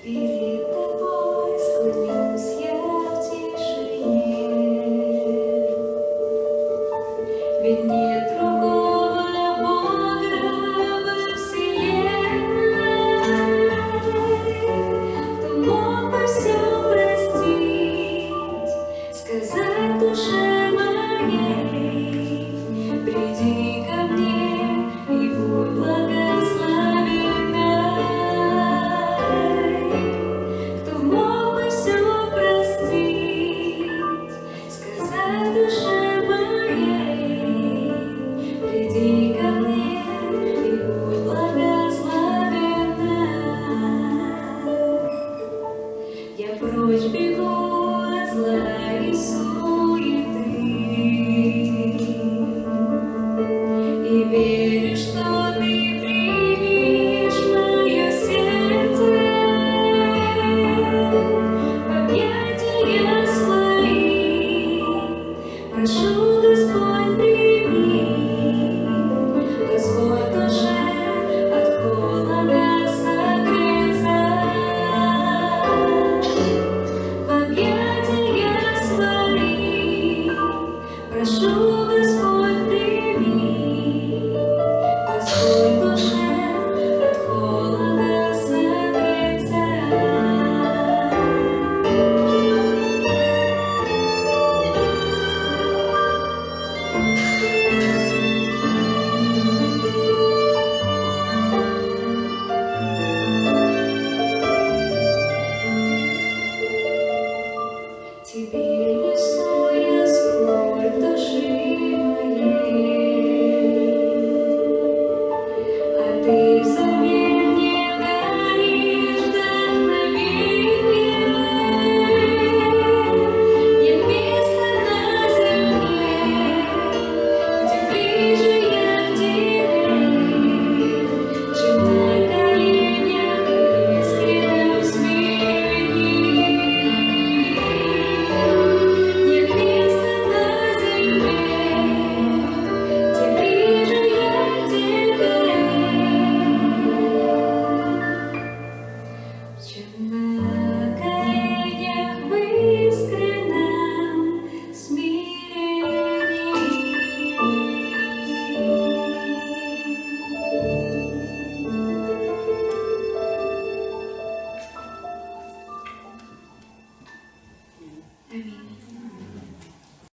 Перед тобой склонюсь я в тишине, ведь нет другого Бога во вселенной, кто мог бы все простить, сказать душе моей: приди ко мне и будь благословенной. Кто мог бы все простить, сказать душе моей: приди ко мне и будь благословенной. Я прочь бегу от зла и суеты и верю, что ты примешь мое сердце в объятия свои. Прошу, Господь, прими, позволь душе от холода согреться в объятия свои. Прошу, Господь, прими, позволь душе от холода согреться. Тебе несу я скорбь души моей, а ты взамен мне даришь вдохновение. Нет места на земле, где ближе я к тебе, чем на коленях в искреннем смирении. Нет места на земле, где ближе я к тебе, чем на коленях в искреннем смирении. Аминь.